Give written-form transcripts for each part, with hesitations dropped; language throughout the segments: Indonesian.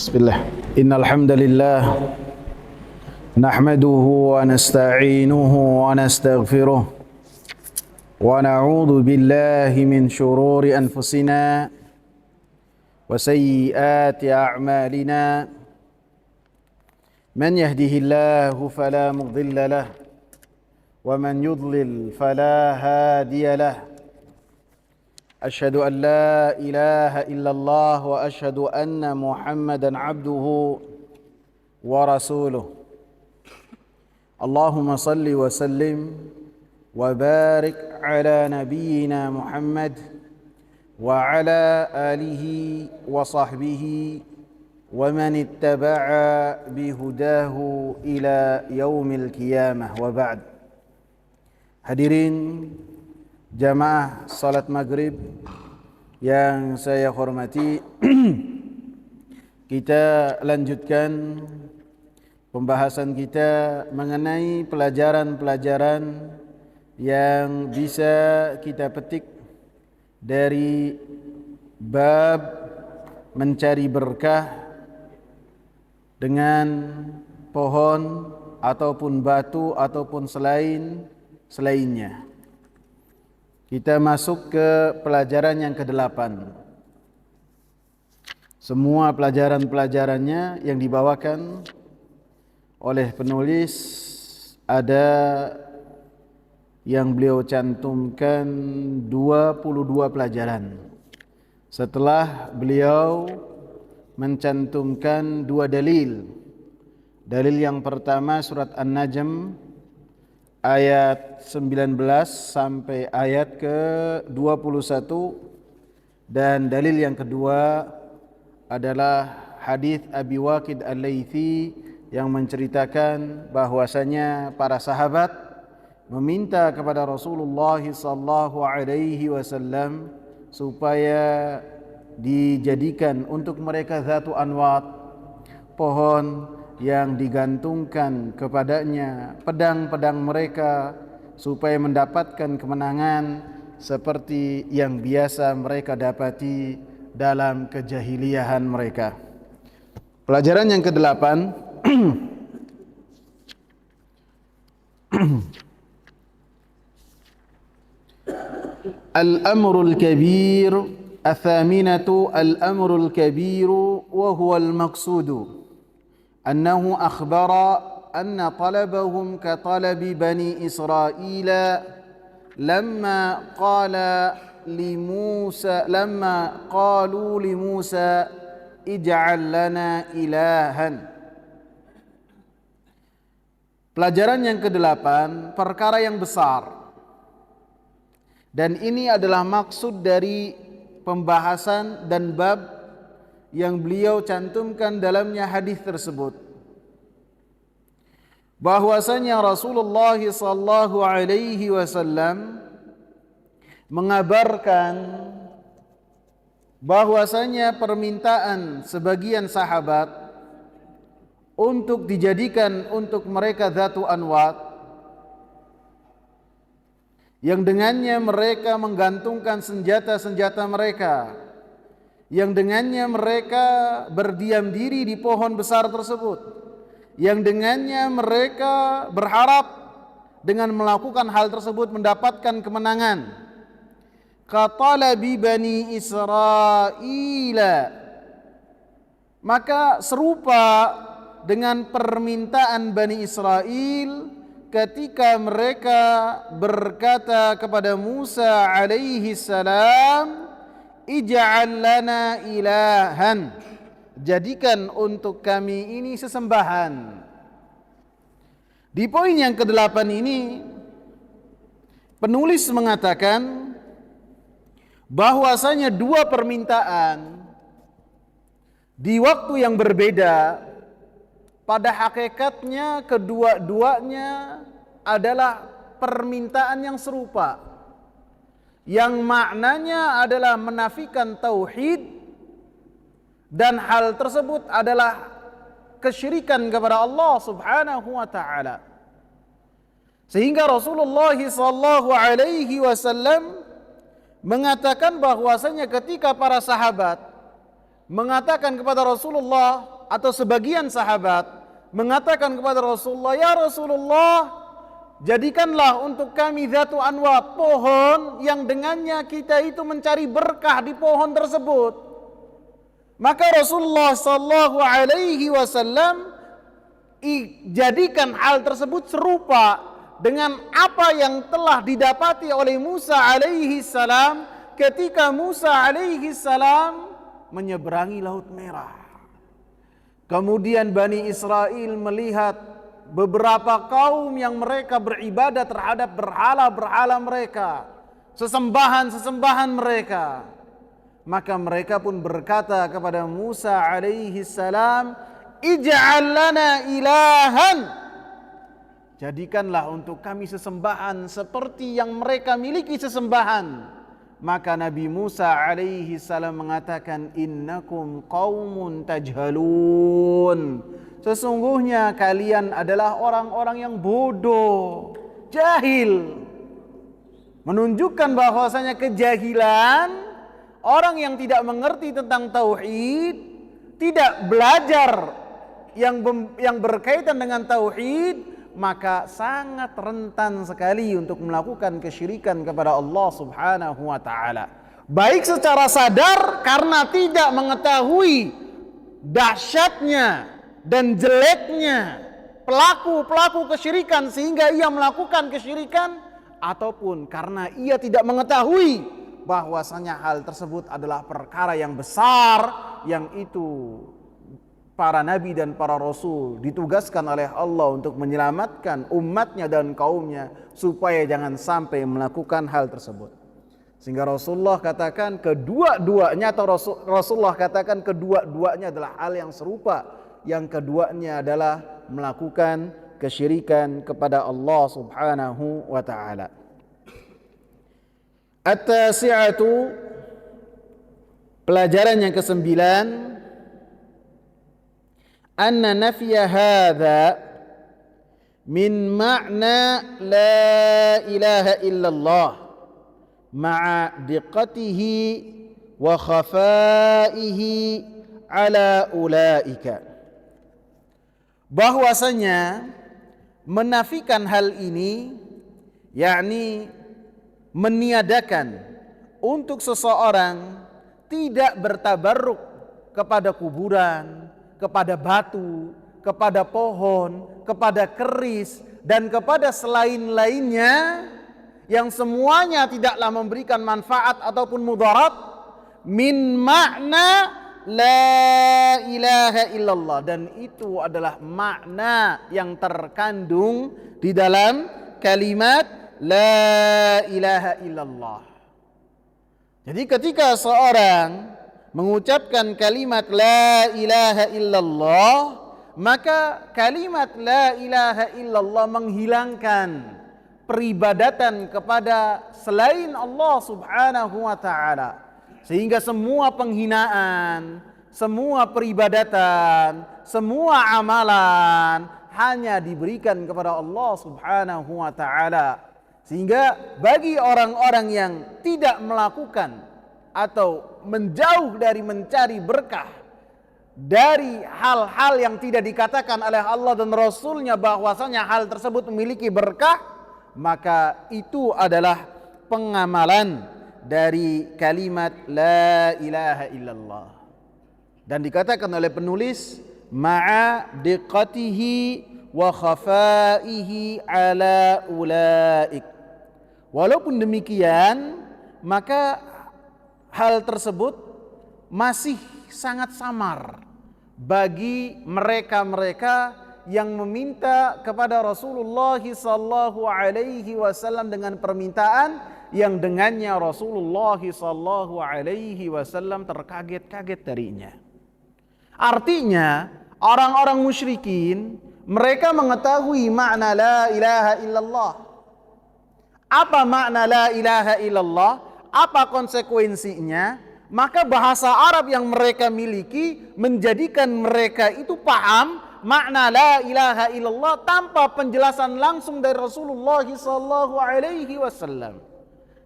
Bismillah. Innal hamdalillah nahmaduhu wa nasta'inuhu wa nastaghfiruh wa na'udzu billahi min shururi anfusina wa sayyiati a'malina. Man yahdihillahu fala mudilla lahu wa man yudlil fala hadiya lahu. Asyhadu an la ilaha illallah wa asyhadu anna Muhammadan abduhu wa rasuluh. Allahumma salli wa sallim wa barik ala nabiyyina Muhammad wa ala alihi wa sahbihi wa man ittaba'a bihudahu ila yaumil qiyamah wa ba'd. Hadirin jamaah salat maghrib yang saya hormati, kita lanjutkan pembahasan kita mengenai pelajaran-pelajaran yang bisa kita petik dari bab mencari berkah dengan pohon ataupun batu ataupun selainnya. Kita masuk ke pelajaran yang ke-8. Semua pelajaran-pelajarannya yang dibawakan oleh penulis ada yang beliau cantumkan 22 pelajaran. Setelah beliau mencantumkan 2 dalil. Dalil yang pertama surat An-Najm ayat 19 sampai ayat ke-21, dan dalil yang kedua adalah hadis Abi Waqid Al-Laythi yang menceritakan bahwasanya para sahabat meminta kepada Rasulullah sallallahu alaihi wasallam supaya dijadikan untuk mereka zatu anwat, pohon yang digantungkan kepadanya pedang-pedang mereka supaya mendapatkan kemenangan seperti yang biasa mereka dapati dalam kejahiliahan mereka. Pelajaran yang ke-8 Al-amrul kabir, athaminatu al-amrul kabiru wa huwa al-maqsudu أنه أخبر أن طلبهم كطلب بني إسرائيل لما قالوا لموسى اجعل لنا إلها. Pelajaran yang ke-8, perkara yang besar, dan ini adalah maksud dari pembahasan dan bab yang beliau cantumkan dalamnya hadis tersebut, bahwasanya Rasulullah sallallahu alaihi wasallam mengabarkan bahwasanya permintaan sebagian sahabat untuk dijadikan untuk mereka zatu anwat, yang dengannya mereka menggantungkan senjata-senjata mereka, yang dengannya mereka berdiam diri di pohon besar tersebut, yang dengannya mereka berharap dengan melakukan hal tersebut mendapatkan kemenangan. Katalabi Bani Israila, maka serupa dengan permintaan Bani Israel ketika mereka berkata kepada Musa alaihi salam, Ij'al lana ilahan, jadikan untuk kami ini sesembahan. Di poin yang ke-8 ini penulis mengatakan bahwasanya 2 permintaan di waktu yang berbeda, pada hakikatnya kedua-duanya adalah permintaan yang serupa, yang maknanya adalah menafikan tauhid, dan hal tersebut adalah kesyirikan kepada Allah Subhanahu wa taala. Sehingga Rasulullah sallallahu alaihi wasallam mengatakan bahwasanya ketika para sahabat mengatakan kepada Rasulullah, atau sebagian sahabat mengatakan kepada Rasulullah, "Ya Rasulullah, jadikanlah untuk kami dzatu anwa, pohon yang dengannya kita itu mencari berkah di pohon tersebut." Maka Rasulullah sallallahu alaihi wasallam jadikan hal tersebut serupa dengan apa yang telah didapati oleh Musa alaihi salam ketika Musa alaihi salam menyeberangi Laut Merah. Kemudian Bani Israel melihat beberapa kaum yang mereka beribadah terhadap berhala-berhala mereka, sesembahan-sesembahan mereka. Maka mereka pun berkata kepada Musa alaihi salam, "Ij'al lana ilahan." Jadikanlah untuk kami sesembahan seperti yang mereka miliki sesembahan. Maka Nabi Musa alaihi salam mengatakan, "Innakum qaumun tajhalun." Sesungguhnya kalian adalah orang-orang yang bodoh, jahil. Menunjukkan bahwasanya kejahilan orang yang tidak mengerti tentang tauhid, tidak belajar yang berkaitan dengan tauhid, maka sangat rentan sekali untuk melakukan kesyirikan kepada Allah Subhanahu wa taala. Baik secara sadar karena tidak mengetahui dahsyatnya dan jeleknya pelaku-pelaku kesyirikan sehingga ia melakukan kesyirikan, ataupun karena ia tidak mengetahui bahwasanya hal tersebut adalah perkara yang besar yang itu para nabi dan para rasul ditugaskan oleh Allah untuk menyelamatkan umatnya dan kaumnya supaya jangan sampai melakukan hal tersebut. Sehingga Rasulullah katakan kedua-duanya, atau Rasulullah katakan kedua-duanya adalah hal yang serupa. Yang keduanya adalah melakukan kesyirikan kepada Allah Subhanahu wa taala. At-tasi'atu, pelajaran yang ke-9, anna nafya hadha min ma'na la ilaha illallah ma'a diqqatihi wa khafaihi ala ulaika. Bahwasanya menafikan hal ini, yakni meniadakan untuk seseorang tidak bertabarruk kepada kuburan, kepada batu, kepada pohon, kepada keris, dan kepada selain-lainnya yang semuanya tidaklah memberikan manfaat ataupun mudarat, min makna la ilaha illallah, dan itu adalah makna yang terkandung di dalam kalimat la ilaha illallah. Jadi ketika seorang mengucapkan kalimat la ilaha illallah, maka kalimat la ilaha illallah menghilangkan peribadatan kepada selain Allah Subhanahu wa taala, sehingga semua penghinaan, semua peribadatan, semua amalan hanya diberikan kepada Allah Subhanahu wa taala. Sehingga bagi orang-orang yang tidak melakukan atau menjauh dari mencari berkah dari hal-hal yang tidak dikatakan oleh Allah dan Rasulnya bahwasanya hal tersebut memiliki berkah, maka itu adalah pengamalan dari kalimat la ilaha illallah. Dan dikatakan oleh penulis ma'a diqqatihi wa khafaihi ala ulaik. Walaupun demikian, maka hal tersebut masih sangat samar bagi mereka-mereka yang meminta kepada Rasulullah sallallahu alaihi wasallam dengan permintaan yang dengannya Rasulullah sallallahu alaihi wasallam terkaget-kaget darinya. Artinya, orang-orang musyrikin mereka mengetahui makna la ilaha illallah. Apa makna la ilaha illallah? Apa konsekuensinya? Maka bahasa Arab yang mereka miliki menjadikan mereka itu paham makna la ilaha illallah tanpa penjelasan langsung dari Rasulullah sallallahu alaihi wasallam.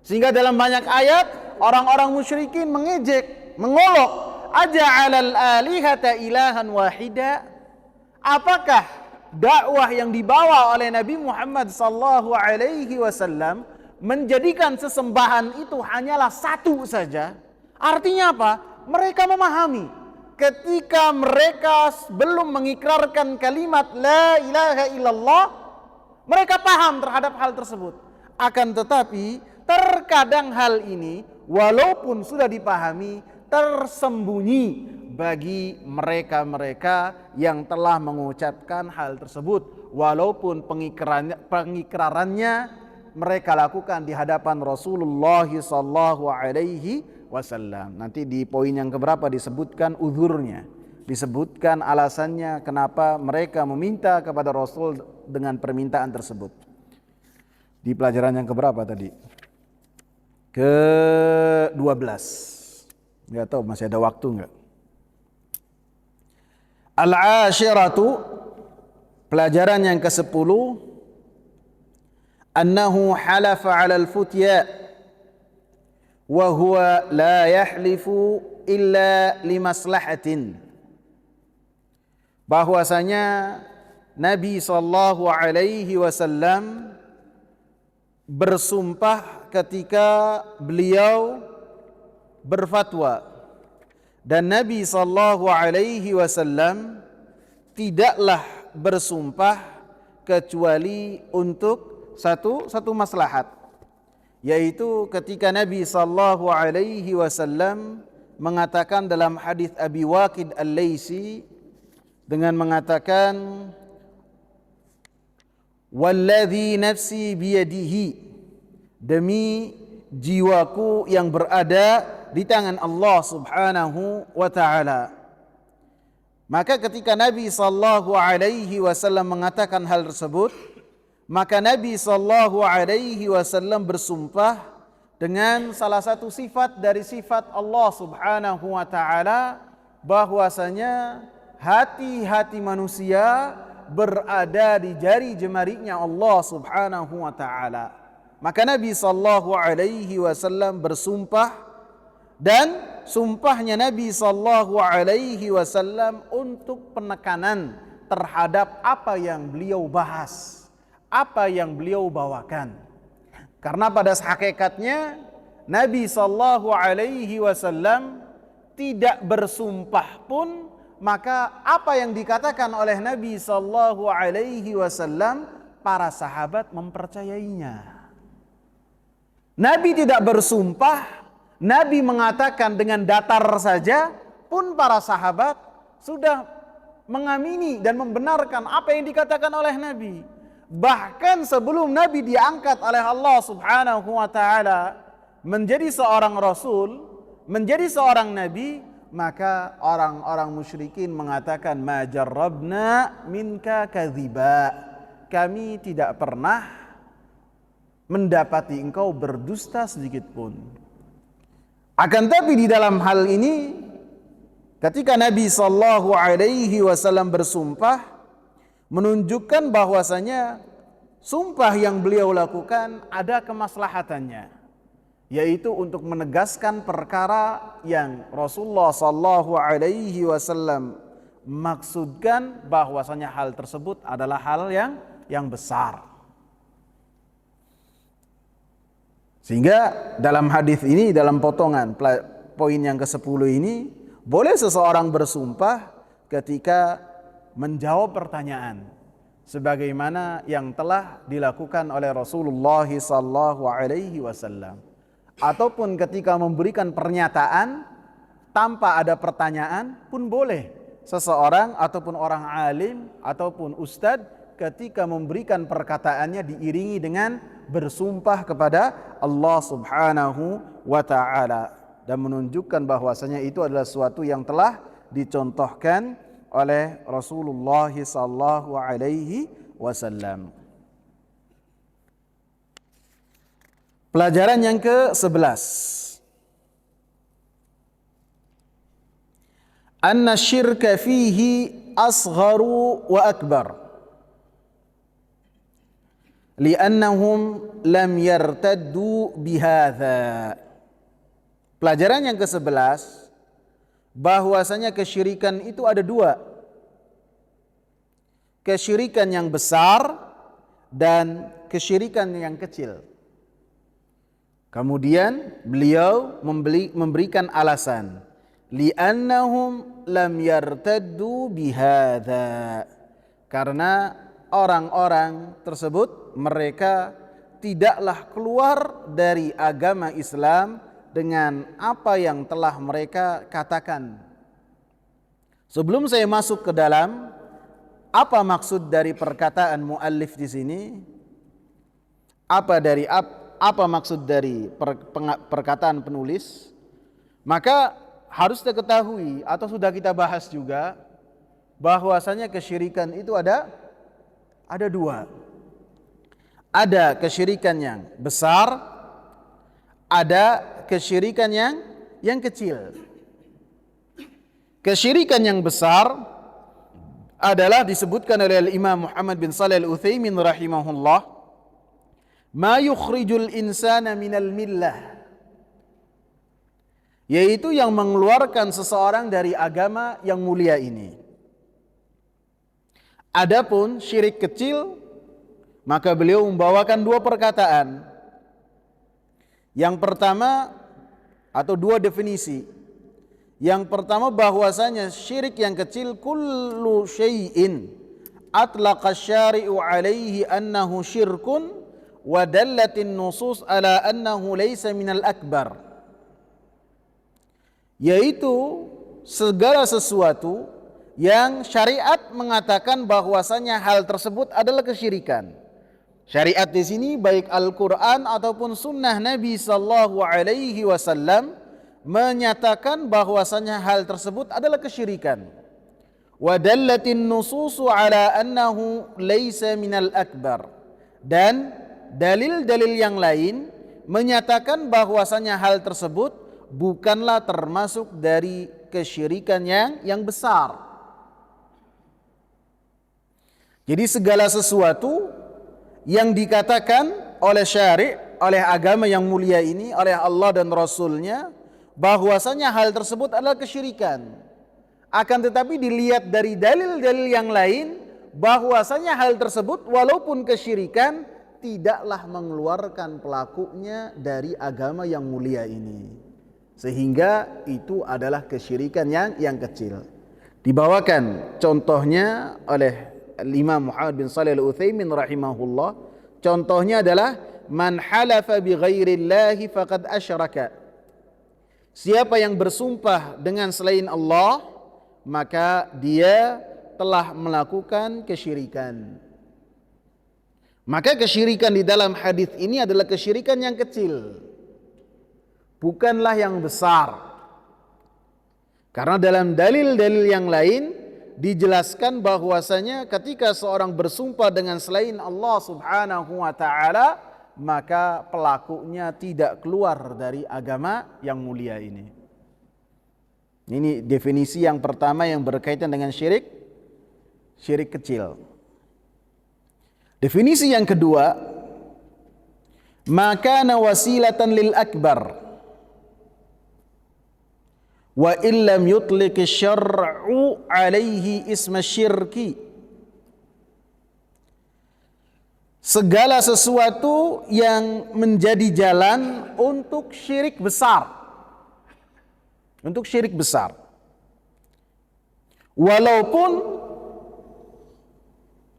Sehingga dalam banyak ayat orang-orang musyrikin mengejek, mengolok aja'alal alihata ilahan wahida? Apakah dakwah yang dibawa oleh Nabi Muhammad sallallahu alaihi wasallam menjadikan sesembahan itu hanyalah satu saja? Artinya apa? Mereka memahami ketika mereka belum mengikrarkan kalimat la ilaha illallah, mereka paham terhadap hal tersebut. Akan tetapi terkadang hal ini walaupun sudah dipahami tersembunyi bagi mereka-mereka yang telah mengucapkan hal tersebut, walaupun pengikrarannya mereka lakukan di hadapan Rasulullah sallallahu alaihi wasallam. Nanti di poin yang keberapa disebutkan uzurnya, disebutkan alasannya kenapa mereka meminta kepada Rasul dengan permintaan tersebut. Di pelajaran yang keberapa tadi? Ke-12. Enggak tahu masih ada waktu enggak? Al-ashiratu, pelajaran yang ke-10, annahu halafa 'ala al-futya wa huwa la yahlifu illa limaslahatin. Bahwasanya Nabi sallallahu alaihi wasallam bersumpah ketika beliau berfatwa, dan Nabi sallallahu alaihi wasallam tidaklah bersumpah kecuali untuk satu maslahat, yaitu ketika Nabi sallallahu alaihi wasallam mengatakan dalam hadis Abi Waqid Al-Laitsi dengan mengatakan walladzi nafsi biyadihi, demi jiwaku yang berada di tangan Allah Subhanahu wa taala. Maka ketika Nabi sallallahu alaihi wasallam mengatakan hal tersebut, maka Nabi sallallahu alaihi wasallam bersumpah dengan salah satu sifat dari sifat Allah Subhanahu wa taala, bahwasanya hati-hati manusia berada di jari jemarinya Allah Subhanahu wa taala. Maka Nabi sallallahu alaihi wasallam bersumpah, dan sumpahnya Nabi sallallahu alaihi wasallam untuk penekanan terhadap apa yang beliau bahas, apa yang beliau bawakan. Karena pada hakikatnya Nabi sallallahu alaihi wasallam tidak bersumpah pun, maka apa yang dikatakan oleh Nabi sallallahu alaihi wasallam para sahabat mempercayainya. Nabi tidak bersumpah, Nabi mengatakan dengan datar saja pun para sahabat sudah mengamini dan membenarkan apa yang dikatakan oleh Nabi. Bahkan sebelum Nabi diangkat oleh Allah Subhanahu wa taala menjadi seorang rasul, menjadi seorang nabi, maka orang-orang musyrikin mengatakan ma jarrabna minka kadhiba, kami tidak pernah mendapati engkau berdusta sedikit pun. Akan tapi di dalam hal ini, ketika Nabi sallallahu alaihi wasallam bersumpah, menunjukkan bahwasanya sumpah yang beliau lakukan ada kemaslahatannya, yaitu untuk menegaskan perkara yang Rasulullah sallallahu alaihi wasallam maksudkan, bahwasanya hal tersebut adalah hal yang besar. Sehingga dalam hadis ini, dalam potongan poin yang ke-10 ini, boleh seseorang bersumpah ketika menjawab pertanyaan sebagaimana yang telah dilakukan oleh Rasulullah sallallahu alaihi wasallam, ataupun ketika memberikan pernyataan tanpa ada pertanyaan pun boleh seseorang ataupun orang alim ataupun ustadz ketika memberikan perkataannya diiringi dengan bersumpah kepada Allah Subhanahu wa taala, dan menunjukkan bahwasanya itu adalah sesuatu yang telah dicontohkan oleh Rasulullah sallallahu alaihi wasallam. Pelajaran yang ke-11, anna syirka fihi asgharu wa akbar, li'annahum lam yartaddu bihadza. Pelajaran yang ke-11, bahwasanya kesyirikan itu ada dua. Kesyirikan yang besar dan kesyirikan yang kecil. Kemudian beliau memberikan alasan, li'annahum lam yartaddu bihadza. Karena orang-orang tersebut mereka tidaklah keluar dari agama Islam dengan apa yang telah mereka katakan. Sebelum saya masuk ke dalam apa maksud dari perkataan muallif di sini, apa maksud dari perkataan penulis, maka harus kita ketahui atau sudah kita bahas juga bahwasanya kesyirikan itu ada dua. Ada kesyirikan yang besar, ada kesyirikan yang kecil. Kesyirikan yang besar adalah disebutkan oleh Imam Muhammad bin Shalih Al-Utsaimin rahimahullah, ma yukhrijul insana minal millah, yaitu yang mengeluarkan seseorang dari agama yang mulia ini. Adapun syirik kecil, maka beliau membawakan dua perkataan. Yang pertama atau dua definisi. Yang pertama bahwasanya syirik yang kecil kullu syai'in atlaqa syari'u alaihi annahu syirkun wa dallatin nusus ala annahu laysa minal akbar. Yaitu segala sesuatu yang syariat mengatakan bahwasanya hal tersebut adalah kesyirikan. Syariat di sini baik Al-Qur'an ataupun sunnah Nabi sallallahu alaihi wasallam menyatakan bahwasanya hal tersebut adalah kesyirikan. Wa dallatin nususu ala annahu laisa minal akbar. Dan dalil-dalil yang lain menyatakan bahwasanya hal tersebut bukanlah termasuk dari kesyirikan yang besar. Jadi segala sesuatu yang dikatakan oleh syari', oleh agama yang mulia ini, oleh Allah dan Rasulnya, bahwasanya hal tersebut adalah kesyirikan. Akan tetapi dilihat dari dalil-dalil yang lain, bahwasanya hal tersebut walaupun kesyirikan tidaklah mengeluarkan pelakunya dari agama yang mulia ini. Sehingga itu adalah kesyirikan yang kecil. Dibawakan contohnya oleh Imam Muhammad bin Shalih Al-Utsaimin rahimahullah. Contohnya adalah man halafa bi ghairillahi faqad asyraka. Siapa yang bersumpah dengan selain Allah, maka dia telah melakukan kesyirikan. Maka kesyirikan di dalam hadis ini adalah kesyirikan yang kecil, bukanlah yang besar. Karena dalam dalil-dalil yang lain dijelaskan bahwasanya ketika seorang bersumpah dengan selain Allah Subhanahu wa taala, maka pelakunya tidak keluar dari agama yang mulia ini. Ini definisi yang pertama yang berkaitan dengan syirik kecil. Definisi yang kedua, maka wasilatan lil akbar wa illam yutliq syar'u alaihi isma syirki. Segala sesuatu yang menjadi jalan untuk syirik besar. Untuk syirik besar. Walaupun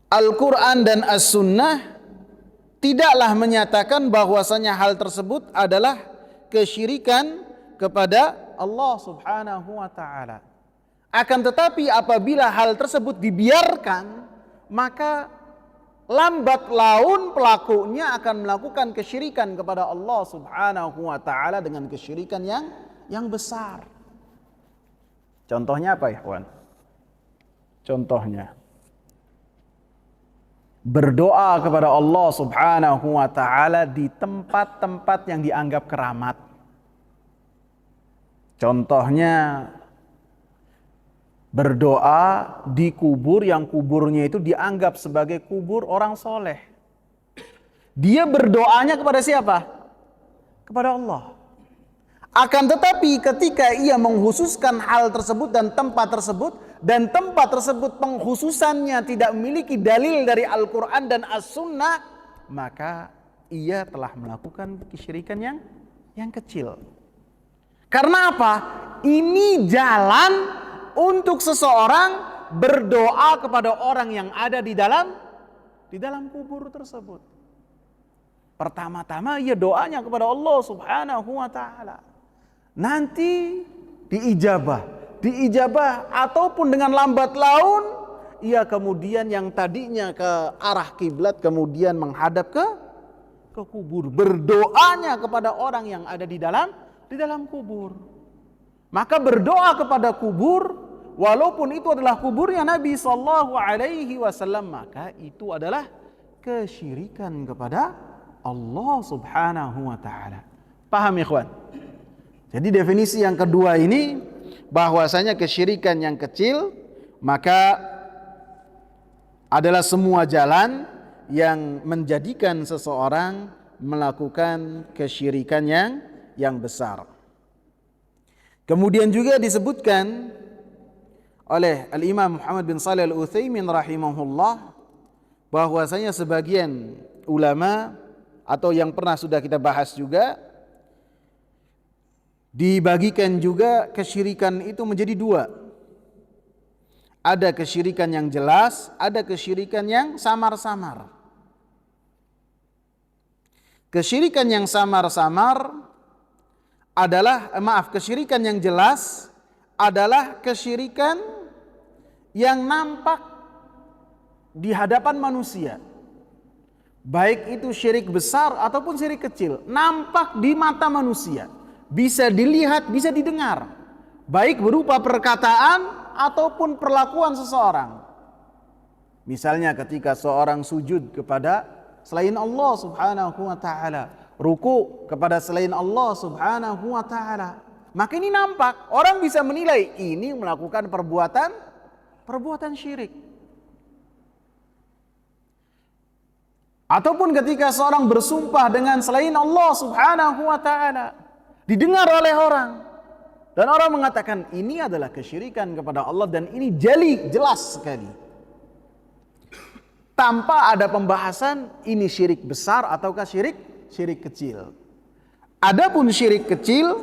Al-Quran dan As-Sunnah tidaklah menyatakan bahwasanya hal tersebut adalah kesyirikan kepada Allah Subhanahu wa ta'ala. Akan tetapi apabila hal tersebut dibiarkan, maka lambat laun pelakunya akan melakukan kesyirikan kepada Allah Subhanahu wa taala dengan kesyirikan yang besar. Contohnya apa, ikhwan? Contohnya berdoa kepada Allah Subhanahu wa taala di tempat-tempat yang dianggap keramat. Contohnya berdoa di kubur yang kuburnya itu dianggap sebagai kubur orang soleh. Dia berdoanya kepada siapa? Kepada Allah. Akan tetapi ketika ia menghususkan hal tersebut dan tempat tersebut penghususannya tidak memiliki dalil dari Al-Quran dan As-Sunnah, maka ia telah melakukan kesyirikan yang kecil. Karena apa? Ini jalan untuk seseorang berdoa kepada orang yang ada di dalam kubur tersebut. Pertama-tama ia doanya kepada Allah Subhanahu wa taala. Nanti diijabah ataupun dengan lambat laun ia kemudian yang tadinya ke arah kiblat kemudian menghadap ke kubur, berdoanya kepada orang yang ada di dalam kubur. Maka berdoa kepada kubur walaupun itu adalah kuburnya Nabi sallallahu alaihi wasallam, maka itu adalah kesyirikan kepada Allah Subhanahu wa taala. Paham ikhwan? Jadi definisi yang kedua ini bahwasanya kesyirikan yang kecil maka adalah semua jalan yang menjadikan seseorang melakukan kesyirikan yang besar. Kemudian juga disebutkan oleh Al-Imam Muhammad bin Shalih Al-Utsaimin rahimahullah bahwasanya sebagian ulama atau yang pernah sudah kita bahas juga dibagikan juga kesyirikan itu menjadi dua. Ada kesyirikan yang jelas, ada kesyirikan yang samar-samar. Kesyirikan yang samar-samar adalah kesyirikan yang jelas adalah kesyirikan yang nampak di hadapan manusia. Baik itu syirik besar ataupun syirik kecil, nampak di mata manusia. Bisa dilihat, bisa didengar, baik berupa perkataan ataupun perlakuan seseorang. Misalnya ketika seorang sujud kepada selain Allah Subhanahu wa taala, ruku kepada selain Allah Subhanahu wa taala, maka ini nampak, orang bisa menilai ini melakukan perbuatan syirik. Ataupun ketika seorang bersumpah dengan selain Allah Subhanahu wa taala, didengar oleh orang dan orang mengatakan ini adalah kesyirikan kepada Allah dan ini jelas sekali tanpa ada pembahasan ini syirik besar ataukah syirik kecil. Adapun syirik kecil,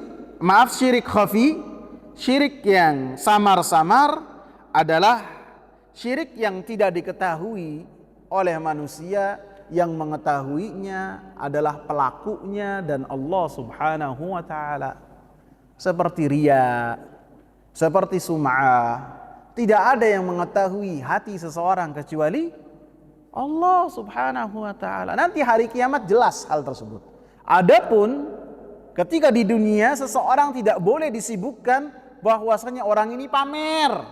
syirik khafi, syirik yang samar-samar adalah syirik yang tidak diketahui oleh manusia, yang mengetahuinya adalah pelakunya dan Allah Subhanahu wa taala. Seperti riya, seperti sum'ah. Tidak ada yang mengetahui hati seseorang kecuali Allah Subhanahu wa taala. Nanti hari kiamat jelas hal tersebut. Adapun ketika di dunia seseorang tidak boleh disibukkan bahwasanya orang ini pamer,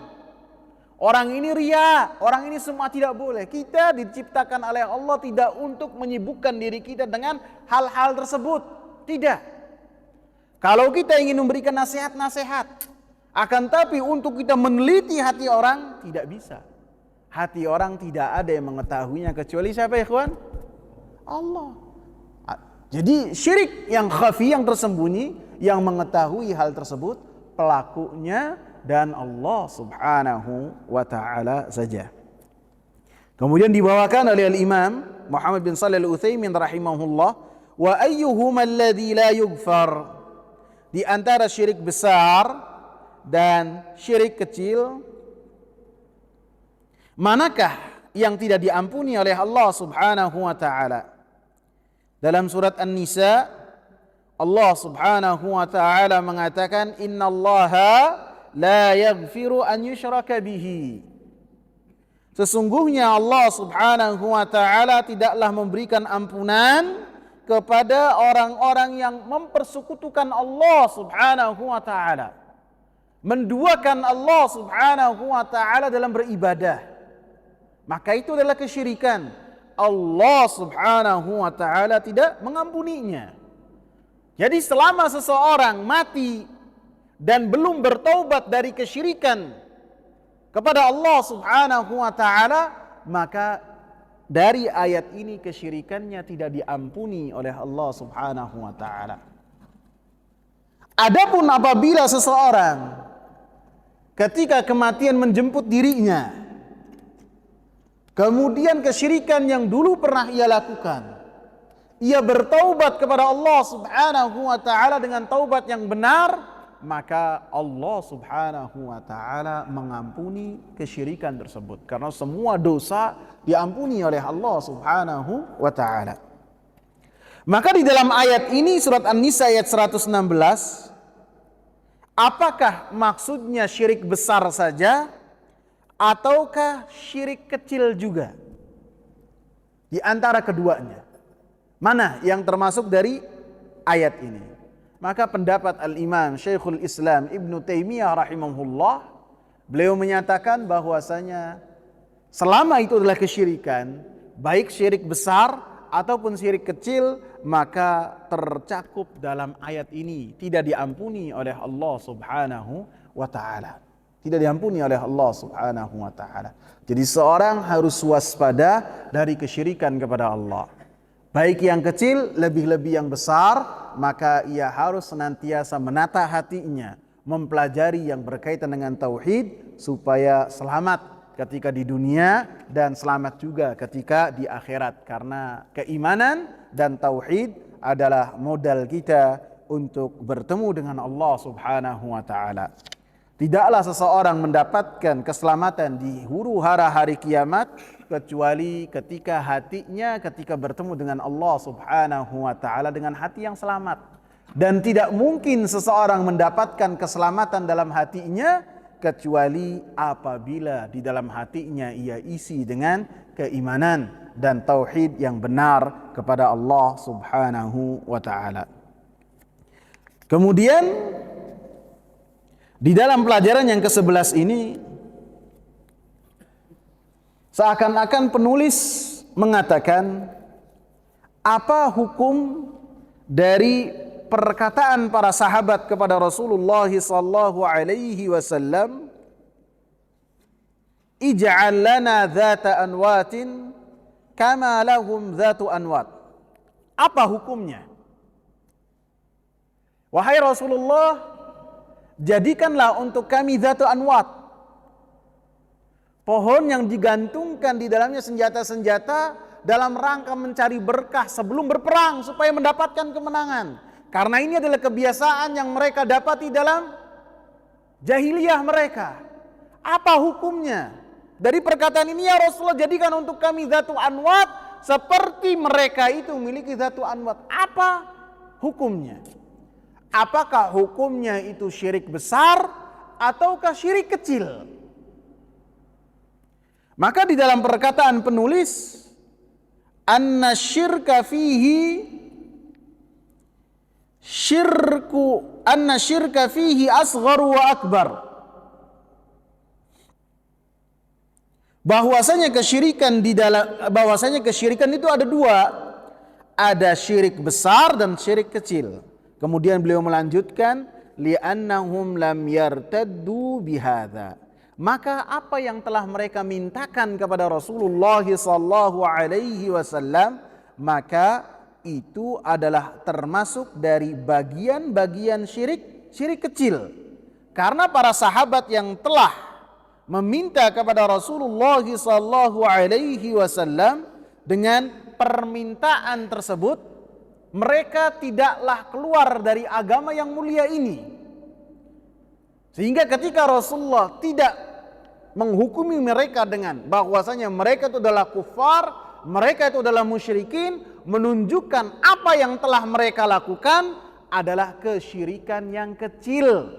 orang ini riya, orang ini semua tidak boleh. Kita diciptakan oleh Allah tidak untuk menyibukkan diri kita dengan hal-hal tersebut. Tidak. Kalau kita ingin memberikan nasihat-nasihat, akan tapi untuk kita meneliti hati orang, tidak bisa. Hati orang tidak ada yang mengetahuinya kecuali siapa ya ikhwan? Allah. Jadi syirik yang khafi, yang tersembunyi, yang mengetahui hal tersebut, pelakunya dan Allah Subhanahu wa taala saja. Kemudian dibawakan oleh Al-Imam Muhammad bin Shalih Al-Utsaimin rahimahullah, wa ayyuhuma alladhi la yughfar, di antara syirik besar dan syirik kecil, manakah yang tidak diampuni oleh Allah Subhanahu wa taala? Dalam surat An-Nisa Allah Subhanahu wa taala mengatakan innallaha la yaghfiru an yushraka bihi. Sesungguhnya Allah Subhanahu wa taala tidaklah memberikan ampunan kepada orang-orang yang mempersekutukan Allah Subhanahu wa taala, menduakan Allah Subhanahu wa taala dalam beribadah. Maka itu adalah kesyirikan. Allah Subhanahu wa taala tidak mengampuninya. Jadi selama seseorang mati dan belum bertaubat dari kesyirikan kepada Allah Subhanahu wa taala, maka dari ayat ini kesyirikannya tidak diampuni oleh Allah Subhanahu wa taala. Adapun apabila seseorang ketika kematian menjemput dirinya, kemudian kesyirikan yang dulu pernah ia lakukan, ia bertaubat kepada Allah Subhanahu wa taala dengan taubat yang benar, maka Allah Subhanahu wa taala mengampuni kesyirikan tersebut, karena semua dosa diampuni oleh Allah Subhanahu wa taala. Maka di dalam ayat ini surat An-Nisa ayat 116, apakah maksudnya syirik besar saja ataukah syirik kecil juga? Di antara keduanya, mana yang termasuk dari ayat ini? Maka pendapat Al-Imam Syekhul Islam Ibnu Taimiyah rahimahullah, beliau menyatakan bahwasanya selama itu adalah kesyirikan, baik syirik besar ataupun syirik kecil, maka tercakup dalam ayat ini, tidak diampuni oleh Allah Subhanahu wa taala. Tidak diampuni oleh Allah Subhanahu wa taala. Jadi seorang harus waspada dari kesyirikan kepada Allah. Baik yang kecil, lebih-lebih yang besar, maka ia harus senantiasa menata hatinya, mempelajari yang berkaitan dengan tauhid supaya selamat ketika di dunia dan selamat juga ketika di akhirat, karena keimanan dan tauhid adalah modal kita untuk bertemu dengan Allah Subhanahu wa taala. Tidaklah seseorang mendapatkan keselamatan di huru-hara hari kiamat kecuali ketika hatinya ketika bertemu dengan Allah Subhanahu wa taala dengan hati yang selamat. Dan tidak mungkin seseorang mendapatkan keselamatan dalam hatinya kecuali apabila di dalam hatinya ia isi dengan keimanan dan tauhid yang benar kepada Allah Subhanahu wa taala. Kemudian di dalam pelajaran yang ke-11 ini, seakan-akan penulis mengatakan apa hukum dari perkataan para sahabat kepada Rasulullah sallallahu alaihi wasallam, ij'al lana dzata anwatin kama lahum dzatu anwat. Apa hukumnya? Wahai Rasulullah, jadikanlah untuk kami dzatu anwat, pohon yang digantungkan di dalamnya senjata-senjata dalam rangka mencari berkah sebelum berperang supaya mendapatkan kemenangan. Karena ini adalah kebiasaan yang mereka dapati dalam jahiliyah mereka. Apa hukumnya? Dari perkataan ini, ya Rasulullah, jadikan untuk kami dzatu anwat seperti mereka itu memiliki dzatu anwat. Apa hukumnya? Apakah hukumnya itu syirik besar ataukah syirik kecil? Maka di dalam perkataan penulis, anna syirka fihi asghar wa akbar. Bahwasanya kesyirikan itu ada dua. Ada syirik besar dan syirik kecil. Kemudian beliau melanjutkan, li'annahum lam yartaddu bihadza. Maka apa yang telah mereka mintakan kepada Rasulullah sallallahu alaihi wasallam, maka itu adalah termasuk dari bagian-bagian syirik kecil. Karena para sahabat yang telah meminta kepada Rasulullah sallallahu alaihi wasallam dengan permintaan tersebut, mereka tidaklah keluar dari agama yang mulia ini. Sehingga ketika Rasulullah tidak menghukumi mereka dengan bahwasanya mereka itu adalah kufar, mereka itu adalah musyrikin, menunjukkan apa yang telah mereka lakukan adalah kesyirikan yang kecil.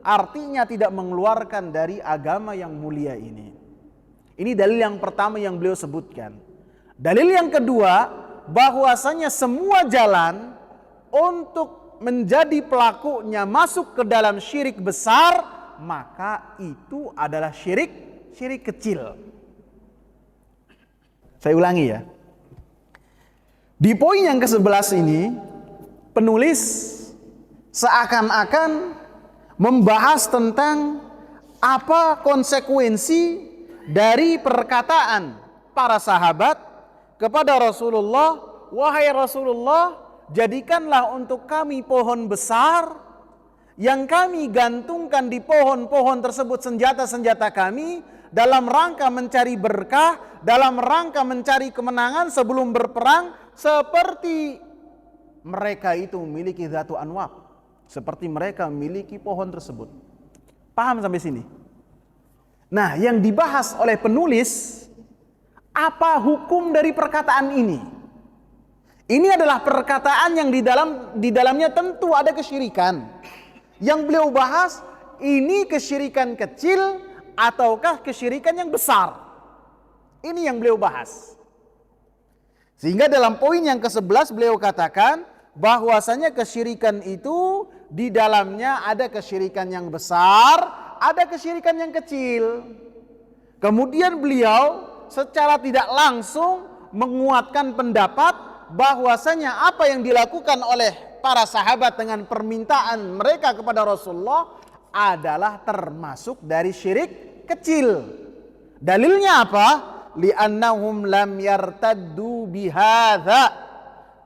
Artinya tidak mengeluarkan dari agama yang mulia ini. Ini dalil yang pertama yang beliau sebutkan. Dalil yang kedua, bahwasanya semua jalan untuk menjadi pelakunya masuk ke dalam syirik besar, maka itu adalah syirik kecil. Saya ulangi ya. Di poin yang ke-11 ini, penulis seakan-akan membahas tentang apa konsekuensi dari perkataan para sahabat kepada Rasulullah, wahai Rasulullah, jadikanlah untuk kami pohon besar yang kami gantungkan di pohon-pohon tersebut senjata-senjata kami dalam rangka mencari berkah, dalam rangka mencari kemenangan sebelum berperang, seperti mereka itu memiliki Dzatu Anwat, seperti mereka memiliki pohon tersebut. Paham sampai sini? Nah, yang dibahas oleh penulis, apa hukum dari perkataan ini? Ini adalah perkataan yang di dalamnya tentu ada kesyirikan. Yang beliau bahas, ini kesyirikan kecil ataukah kesyirikan yang besar? Ini yang beliau bahas. Sehingga dalam poin yang ke-11 beliau katakan bahwasanya kesyirikan itu di dalamnya ada kesyirikan yang besar, ada kesyirikan yang kecil. Kemudian beliau secara tidak langsung menguatkan pendapat bahwasanya apa yang dilakukan oleh para sahabat dengan permintaan mereka kepada Rasulullah adalah termasuk dari syirik kecil. Dalilnya apa? Li'annahum lam yartaddu bihadza,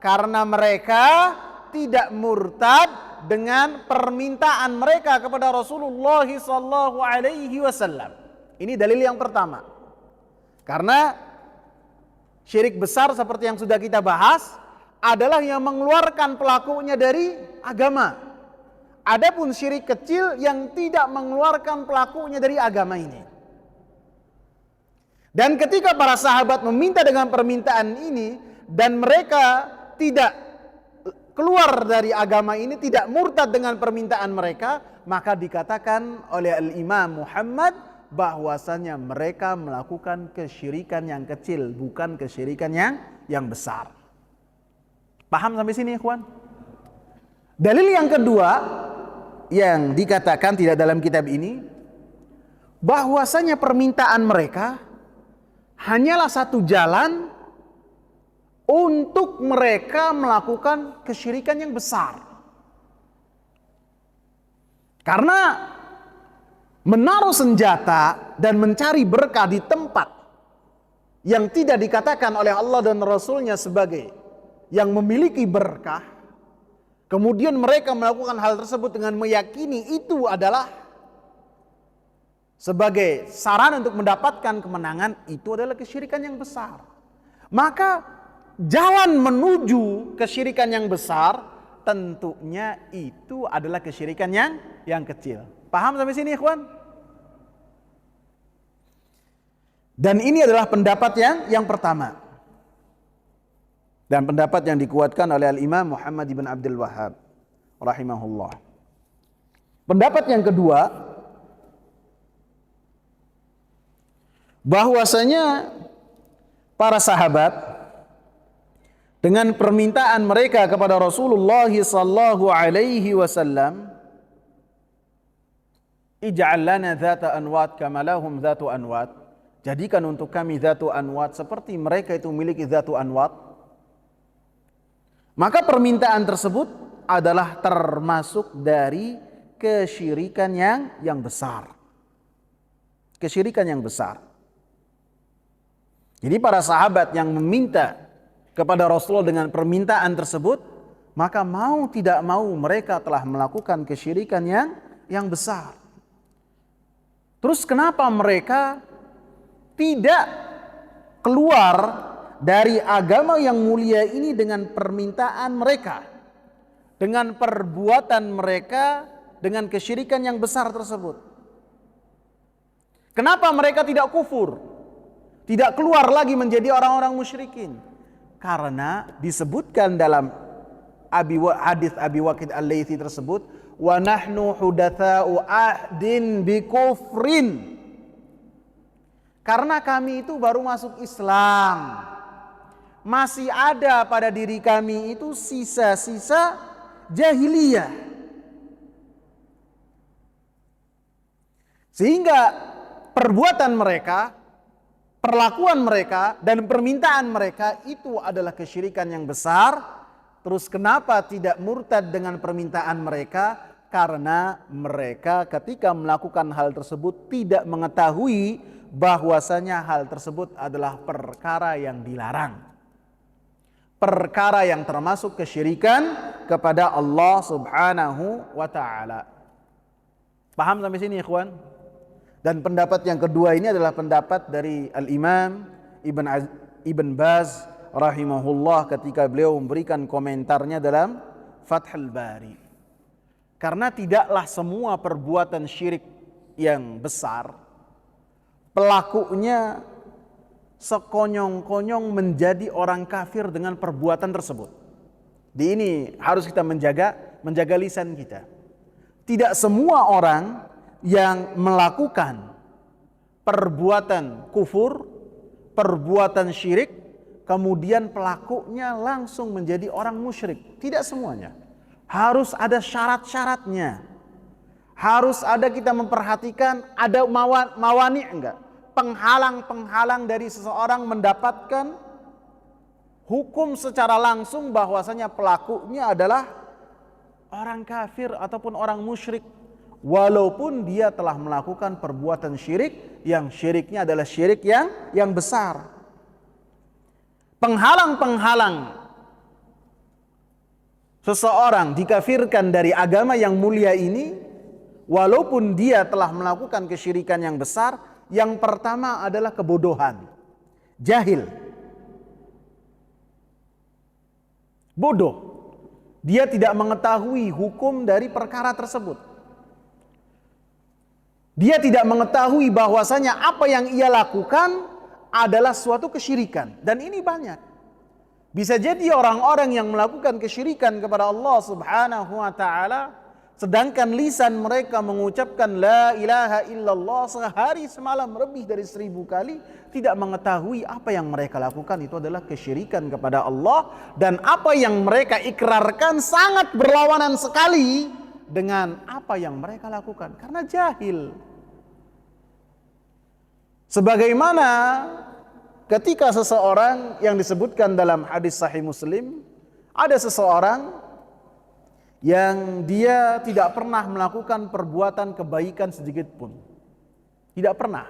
karena mereka tidak murtad dengan permintaan mereka kepada Rasulullah sallallahu alaihi wasallam. Ini dalil yang pertama. Karena syirik besar seperti yang sudah kita bahas adalah yang mengeluarkan pelakunya dari agama. Adapun syirik kecil yang tidak mengeluarkan pelakunya dari agama ini. Dan ketika para sahabat meminta dengan permintaan ini dan mereka tidak keluar dari agama ini, tidak murtad dengan permintaan mereka, maka dikatakan oleh Al-Imam Muhammad bahwasanya mereka melakukan kesyirikan yang kecil, bukan kesyirikan yang besar. Paham sampai sini, ikhwan? Dalil yang kedua yang dikatakan tidak dalam kitab ini, bahwasanya permintaan mereka hanyalah satu jalan untuk mereka melakukan kesyirikan yang besar. Karena menaruh senjata dan mencari berkah di tempat yang tidak dikatakan oleh Allah dan Rasulnya sebagai yang memiliki berkah, kemudian mereka melakukan hal tersebut dengan meyakini itu adalah sebagai saran untuk mendapatkan kemenangan, itu adalah kesyirikan yang besar. Maka jalan menuju kesyirikan yang besar tentunya itu adalah kesyirikan yang kecil. Paham sampai sini, ikhwan? Dan ini adalah pendapat yang pertama. Dan pendapat yang dikuatkan oleh Al-Imam Muhammad ibn Abdul Wahhab rahimahullah. Pendapat yang kedua, bahwasanya para sahabat dengan permintaan mereka kepada Rasulullah sallallahu alaihi wasallam, ij'al lana dzata anwat kama lahum dzatu anwat, jadikan untuk kami dzatu anwat seperti mereka itu memiliki dzatu anwat. Maka permintaan tersebut adalah termasuk dari kesyirikan yang besar. Kesyirikan yang besar. Jadi para sahabat yang meminta kepada Rasulullah dengan permintaan tersebut, maka mau tidak mau mereka telah melakukan kesyirikan yang besar. Terus kenapa mereka tidak keluar dari agama yang mulia ini dengan permintaan mereka, dengan perbuatan mereka, dengan kesyirikan yang besar tersebut? Kenapa mereka tidak kufur, tidak keluar lagi menjadi orang-orang musyrikin? Karena disebutkan dalam hadis Abi Waqid Al-Laitsi tersebut, wa nahnu hudatsa'u ahdin bi kufrin. Karena kami itu baru masuk Islam, masih ada pada diri kami itu sisa-sisa jahiliyah. Sehingga perbuatan mereka, perlakuan mereka, dan permintaan mereka itu adalah kesyirikan yang besar. Terus kenapa tidak murtad dengan permintaan mereka? Karena mereka ketika melakukan hal tersebut tidak mengetahui bahwasanya hal tersebut adalah perkara yang dilarang, perkara yang termasuk kesyirikan kepada Allah Subhanahu wa ta'ala. Paham sampai sini, ikhwan? Dan pendapat yang kedua ini adalah pendapat dari Al-Imam Ibn Baz rahimahullah ketika beliau memberikan komentarnya dalam Fathul Bari. Karena tidaklah semua perbuatan syirik yang besar pelakunya sekonyong-konyong menjadi orang kafir dengan perbuatan tersebut. Di ini harus kita menjaga lisan kita. Tidak semua orang yang melakukan perbuatan kufur, perbuatan syirik, kemudian pelakunya langsung menjadi orang musyrik. Tidak semuanya. Harus ada syarat-syaratnya. Harus ada kita memperhatikan ada mawani enggak? Penghalang-penghalang dari seseorang mendapatkan hukum secara langsung bahwasanya pelakunya adalah orang kafir ataupun orang musyrik, walaupun dia telah melakukan perbuatan syirik yang syiriknya adalah syirik yang besar. Penghalang-penghalang seseorang dikafirkan dari agama yang mulia ini, walaupun dia telah melakukan kesyirikan yang besar, yang pertama adalah kebodohan, jahil, bodoh. Dia tidak mengetahui hukum dari perkara tersebut. Dia tidak mengetahui bahwasanya apa yang ia lakukan adalah suatu kesyirikan. Dan ini banyak. Bisa jadi orang-orang yang melakukan kesyirikan kepada Allah Subhanahu wa ta'ala, sedangkan lisan mereka mengucapkan la ilaha illallah sehari semalam lebih dari 1000 kali, tidak mengetahui apa yang mereka lakukan itu adalah kesyirikan kepada Allah, dan apa yang mereka ikrarkan sangat berlawanan sekali dengan apa yang mereka lakukan karena jahil. Sebagaimana ketika seseorang yang disebutkan dalam hadis Sahih Muslim, ada seseorang yang dia tidak pernah melakukan perbuatan kebaikan sedikit pun. Tidak pernah.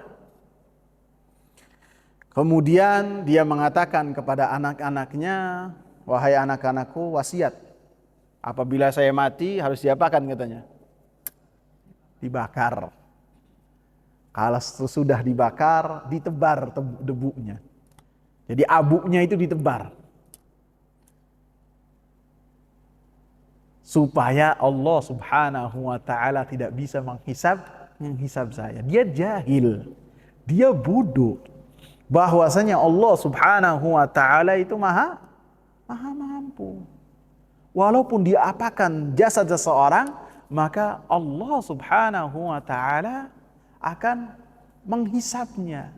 Kemudian dia mengatakan kepada anak-anaknya, wahai anak-anakku, wasiat. Apabila saya mati harus diapakan katanya? Dibakar. Kalau sudah dibakar, ditebar debunya. Jadi abunya itu ditebar. Supaya Allah Subhanahu wa ta'ala tidak bisa menghisab saya. Dia jahil, dia bodoh, bahwasanya Allah Subhanahu wa ta'ala itu maha mampu. Walaupun dia apakan jasad seseorang, maka Allah Subhanahu wa ta'ala akan menghisabnya.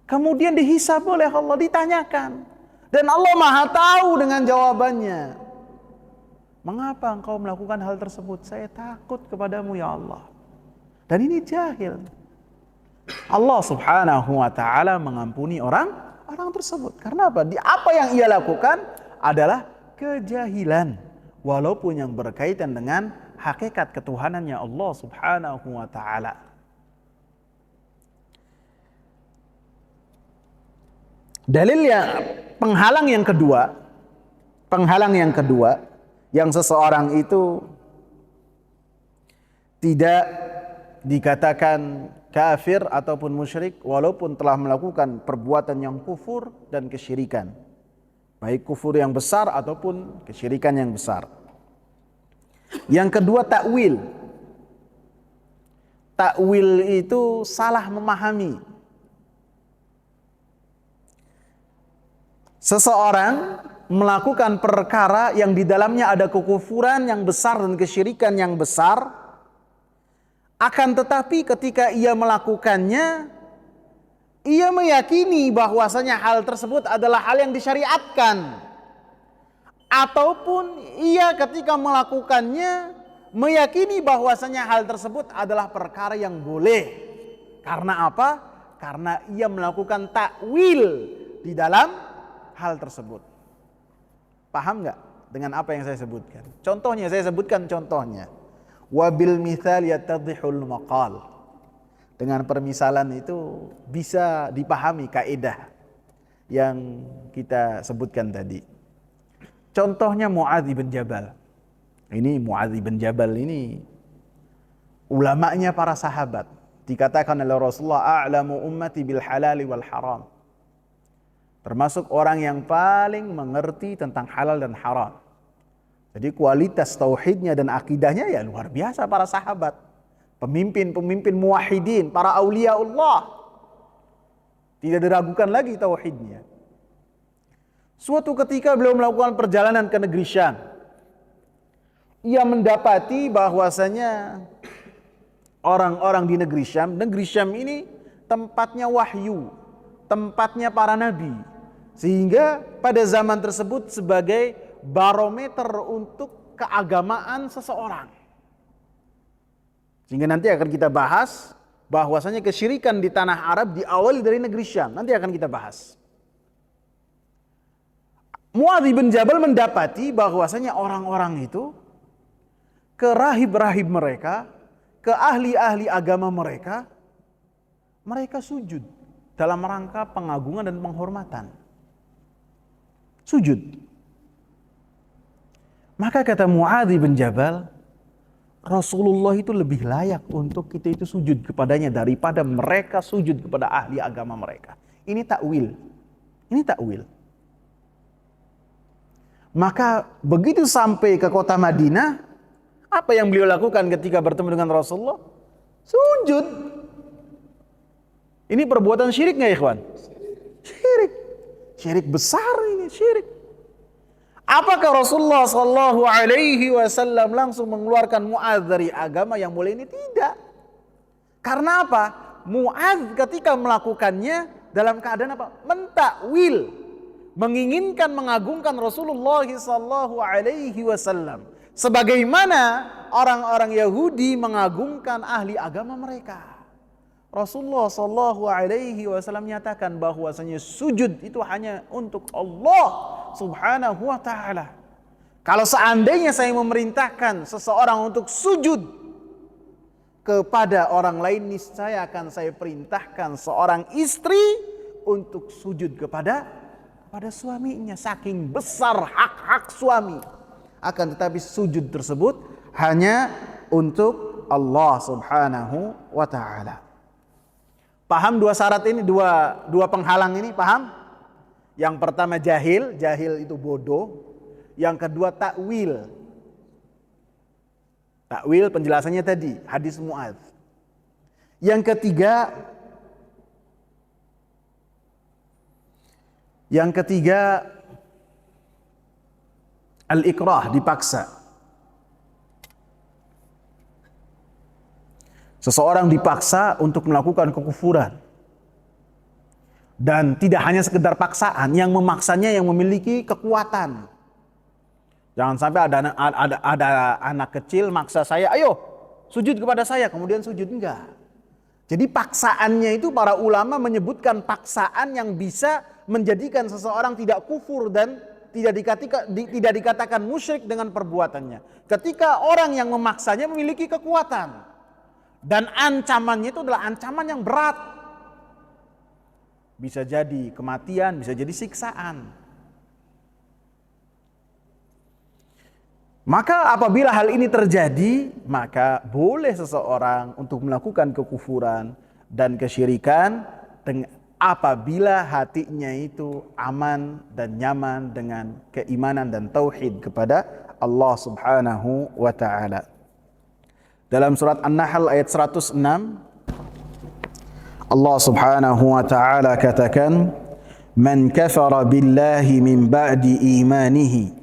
Kemudian dihisab oleh Allah, ditanyakan, dan Allah maha tahu dengan jawabannya. Mengapa engkau melakukan hal tersebut? Saya takut kepadamu ya Allah. Dan ini jahil. Allah Subhanahu wa ta'ala mengampuni orang tersebut. Karena apa? Apa yang ia lakukan adalah kejahilan. Walaupun yang berkaitan dengan hakikat ketuhanannya Allah Subhanahu wa ta'ala. Dalilnya penghalang yang kedua, yang seseorang itu tidak dikatakan kafir ataupun musyrik walaupun telah melakukan perbuatan yang kufur dan kesyirikan, baik kufur yang besar ataupun kesyirikan yang besar. Yang kedua, takwil. Takwil itu salah memahami. Seseorang melakukan perkara yang di dalamnya ada kekufuran yang besar dan kesyirikan yang besar, akan tetapi ketika ia melakukannya, ia meyakini bahwasanya hal tersebut adalah hal yang disyariatkan, ataupun ia ketika melakukannya meyakini bahwasanya hal tersebut adalah perkara yang boleh. Karena apa? Karena ia melakukan takwil di dalam hal tersebut. Paham nggak dengan apa yang saya sebutkan? Contohnya, saya sebutkan contohnya. Wabil mithal yattadhihul maqal. Dengan permisalan itu bisa dipahami kaidah yang kita sebutkan tadi. Contohnya Mu'adz bin Jabal. Ini Mu'adz bin Jabal ini ulamanya para sahabat. Dikatakan oleh Rasulullah, a'lamu ummati bil halali wal haram. Termasuk orang yang paling mengerti tentang halal dan haram. Jadi kualitas tauhidnya dan akidahnya ya luar biasa para sahabat. Pemimpin-pemimpin muwahhidin, para aulia Allah. Tidak diragukan lagi tauhidnya. Suatu ketika beliau melakukan perjalanan ke negeri Syam. Ia mendapati bahwasanya orang-orang di negeri Syam ini tempatnya wahyu, tempatnya para nabi. Sehingga pada zaman tersebut sebagai barometer untuk keagamaan seseorang. Sehingga nanti akan kita bahas bahwasanya kesyirikan di tanah Arab diawali dari negeri Syam. Nanti akan kita bahas. Muadz bin Jabal mendapati bahwasanya orang-orang itu, ke rahib-rahib mereka, ke ahli-ahli agama mereka, mereka sujud dalam rangka pengagungan dan penghormatan. Sujud. Maka kata Muadz bin Jabal, Rasulullah itu lebih layak untuk kita itu sujud kepadanya daripada mereka sujud kepada ahli agama mereka. Ini takwil. Ini takwil. Maka begitu sampai ke kota Madinah, apa yang beliau lakukan ketika bertemu dengan Rasulullah? Sujud. Ini perbuatan syirik nggak, ikhwan? Syirik. Syirik besar ini, syirik. Apakah Rasulullah Shallallahu Alaihi Wasallam langsung mengeluarkan Muadz dari agama yang mulia ini? Tidak. Karena apa? Muadz ketika melakukannya dalam keadaan apa? Mentakwil, menginginkan mengagungkan Rasulullah Shallallahu Alaihi Wasallam, sebagaimana orang-orang Yahudi mengagungkan ahli agama mereka. Rasulullah Shallallahu Alaihi Wasallam menyatakan bahwasanya sujud itu hanya untuk Allah Subhanahu Wa Taala. Kalau seandainya saya memerintahkan seseorang untuk sujud kepada orang lain, niscaya akan saya perintahkan seorang istri untuk sujud kepada suaminya. Saking besar hak-hak suami. Akan tetapi sujud tersebut hanya untuk Allah Subhanahu Wa Taala. Paham dua syarat ini, dua penghalang ini, paham? Yang pertama jahil itu bodoh. Yang kedua takwil. Takwil penjelasannya tadi, hadis Muadz. Yang ketiga al-ikrah, dipaksa. Seseorang dipaksa untuk melakukan kekufuran. Dan tidak hanya sekedar paksaan, yang memaksanya yang memiliki kekuatan. Jangan sampai ada anak kecil maksa saya, ayo sujud kepada saya, kemudian sujud, enggak. Jadi paksaannya itu para ulama menyebutkan paksaan yang bisa menjadikan seseorang tidak kufur dan tidak dikatakan musyrik dengan perbuatannya. Ketika orang yang memaksanya memiliki kekuatan. Dan ancamannya itu adalah ancaman yang berat. Bisa jadi kematian, bisa jadi siksaan. Maka apabila hal ini terjadi, maka boleh seseorang untuk melakukan kekufuran dan kesyirikan apabila hatinya itu aman dan nyaman dengan keimanan dan tauhid kepada Allah Subhanahu wa Ta'ala. Dalam surat An-Nahl ayat 106, Allah Subhanahu wa Ta'ala katakan, "Man kafara billahi min ba'di imanihi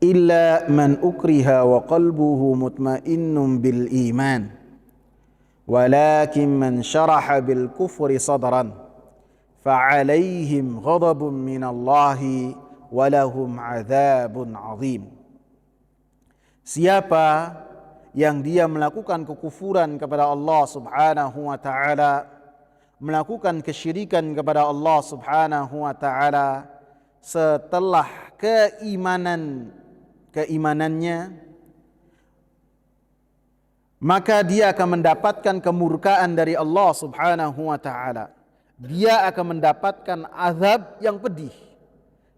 illa man ukriha wa qalbuhu mutmainnun bil iman, walakin man syaraha bil kufri sadran fa'alaihim ghadabun minallahi wa lahum 'adzabun 'adzim." Siapa yang dia melakukan kekufuran kepada Allah Subhanahu wa Ta'ala, melakukan kesyirikan kepada Allah Subhanahu wa Ta'ala setelah keimanannya, maka dia akan mendapatkan kemurkaan dari Allah Subhanahu wa Ta'ala. Dia akan mendapatkan azab yang pedih,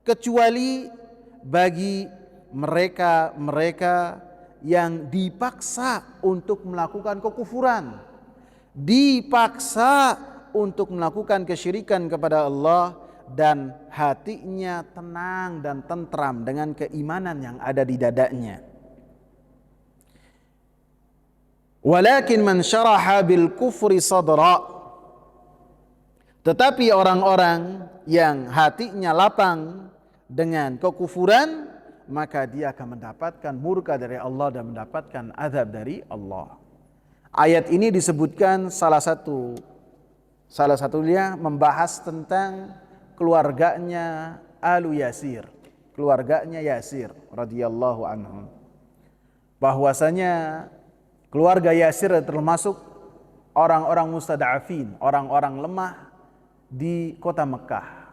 kecuali bagi mereka yang dipaksa untuk melakukan kekufuran, dipaksa untuk melakukan kesyirikan kepada Allah, dan hatinya tenang dan tentram dengan keimanan yang ada di dadanya. Walakin man syaraha bil kufri sadra, tetapi orang-orang yang hatinya lapang dengan kekufuran, maka dia akan mendapatkan murka dari Allah dan mendapatkan azab dari Allah. Ayat ini disebutkan salah satunya membahas tentang keluarganya Alu Yasir, keluarganya Yasir radhiyallahu anhum. Bahwasanya keluarga Yasir termasuk orang-orang mustada'afin, orang-orang lemah di kota Mekah.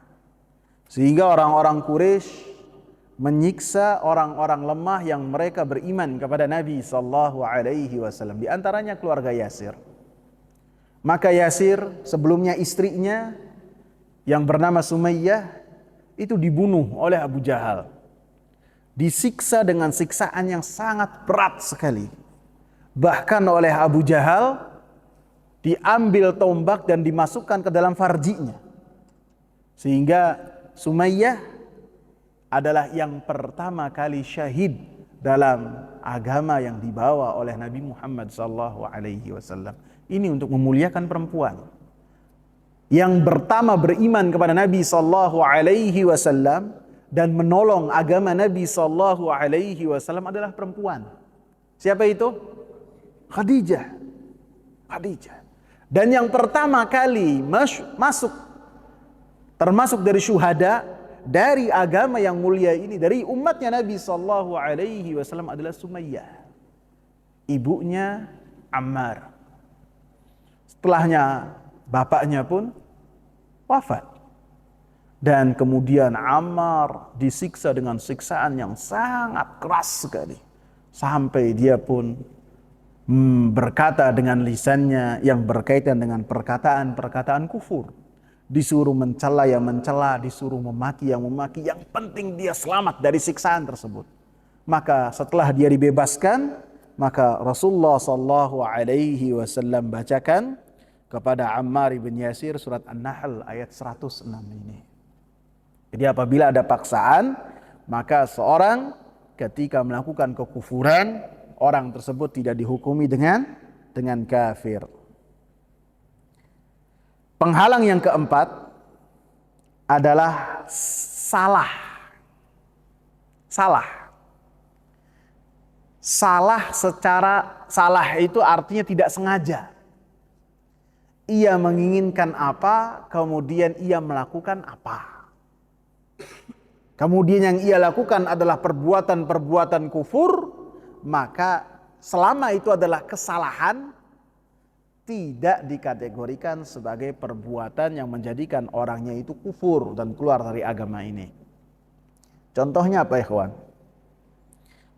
Sehingga orang-orang Quraisy menyiksa orang-orang lemah yang mereka beriman kepada Nabi sallallahu alaihi wasallam, di antaranya keluarga Yasir. Maka Yasir, sebelumnya istrinya yang bernama Sumayyah, itu dibunuh oleh Abu Jahal. Disiksa dengan siksaan yang sangat berat sekali. Bahkan oleh Abu Jahal diambil tombak dan dimasukkan ke dalam farjinya. Sehingga Sumayyah adalah yang pertama kali syahid dalam agama yang dibawa oleh Nabi Muhammad SAW. Ini untuk memuliakan perempuan. Yang pertama beriman kepada Nabi SAW dan menolong agama Nabi SAW adalah perempuan. Siapa itu? Khadijah. Dan yang pertama kali masuk, termasuk dari syuhada, dari agama yang mulia ini, dari umatnya Nabi SAW adalah Sumayyah, ibunya Ammar. Setelahnya bapaknya pun wafat. Dan kemudian Ammar disiksa dengan siksaan yang sangat keras sekali. Sampai dia pun berkata dengan lisannya yang berkaitan dengan perkataan-perkataan kufur. Disuruh mencela yang mencela, disuruh memaki yang memaki. Yang penting dia selamat dari siksaan tersebut. Maka setelah dia dibebaskan, maka Rasulullah SAW bacakan kepada Ammar bin Yasir surat An-Nahl ayat 106 ini. Jadi apabila ada paksaan, maka seorang ketika melakukan kekufuran, orang tersebut tidak dihukumi dengan kafir. Penghalang yang keempat adalah salah. Salah itu artinya tidak sengaja. Ia menginginkan apa, kemudian ia melakukan apa. Kemudian yang ia lakukan adalah perbuatan-perbuatan kufur, maka selama itu adalah kesalahan, tidak dikategorikan sebagai perbuatan yang menjadikan orangnya itu kufur dan keluar dari agama ini. Contohnya apa, ikhwan?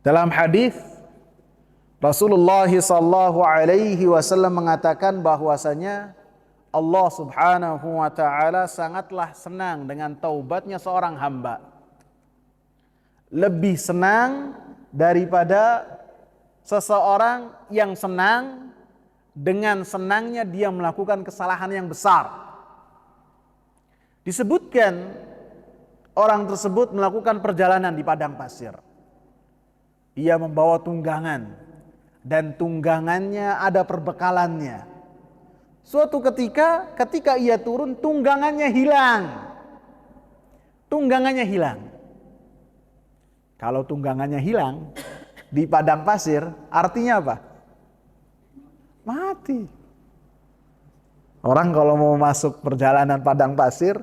Dalam hadis Rasulullah SAW mengatakan bahwasanya Allah Subhanahu wa taala sangatlah senang dengan taubatnya seorang hamba. Lebih senang daripada seseorang yang senang dengan senangnya dia melakukan kesalahan yang besar. Disebutkan orang tersebut melakukan perjalanan di padang pasir. Ia membawa tunggangan dan tunggangannya ada perbekalannya. Suatu ketika ia turun, tunggangannya hilang. Kalau tunggangannya hilang di padang pasir, artinya apa? Mati. Orang kalau mau masuk perjalanan padang pasir,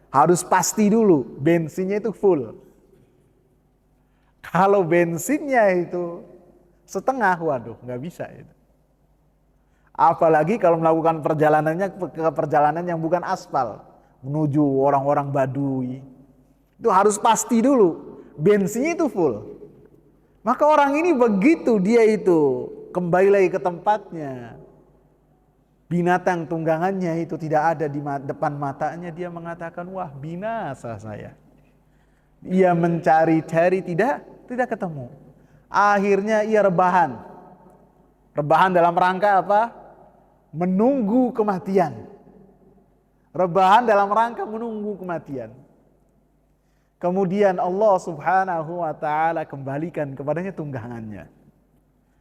harus pasti dulu bensinnya itu full. Kalau bensinnya itu setengah, waduh, nggak bisa itu. Apalagi kalau melakukan perjalanannya ke perjalanan yang bukan aspal, menuju orang-orang Baduy, itu harus pasti dulu bensinnya itu full. Maka orang ini begitu dia itu kembali lagi ke tempatnya, binatang tunggangannya itu tidak ada di depan matanya, dia mengatakan, wah, binasa saya. Ia mencari-cari tidak ketemu. Akhirnya ia rebahan. Rebahan dalam rangka apa? Menunggu kematian. Rebahan dalam rangka menunggu kematian. Kemudian Allah subhanahu wa ta'ala kembalikan kepadanya tunggangannya.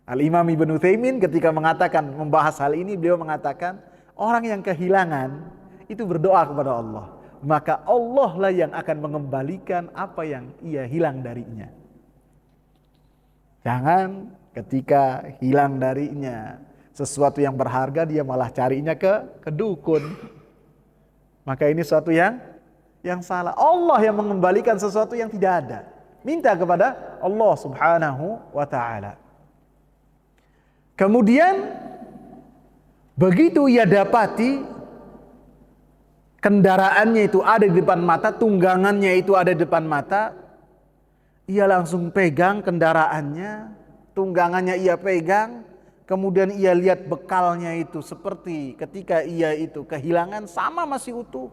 Al-Imam Ibn Utsaimin ketika membahas hal ini, beliau mengatakan, orang yang kehilangan itu berdoa kepada Allah. Maka Allah lah yang akan mengembalikan apa yang ia hilang darinya. Jangan ketika hilang darinya sesuatu yang berharga, dia malah carinya ke dukun. Maka ini sesuatu yang salah. Allah yang mengembalikan sesuatu yang tidak ada. Minta kepada Allah subhanahu wa ta'ala. Kemudian begitu ia dapati kendaraannya itu ada di depan mata, tunggangannya itu ada di depan mata, ia langsung pegang kendaraannya, tunggangannya ia pegang. Kemudian ia lihat bekalnya itu seperti ketika ia itu kehilangan, sama masih utuh.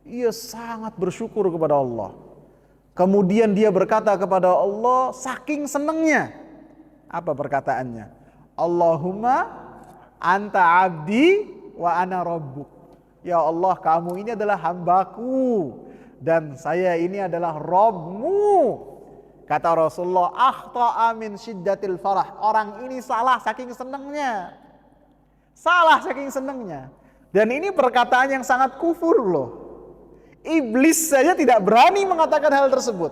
Ia sangat bersyukur kepada Allah. Kemudian dia berkata kepada Allah saking senangnya. Apa perkataannya? Allahumma anta abdi wa ana rabbuk. Ya Allah, kamu ini adalah hambaku dan saya ini adalah Rabbmu. Kata Rasulullah, akhta'a min syiddatil farah. Orang ini salah saking senangnya. Salah saking senangnya. Dan ini perkataan yang sangat kufur loh. Iblis saja tidak berani mengatakan hal tersebut.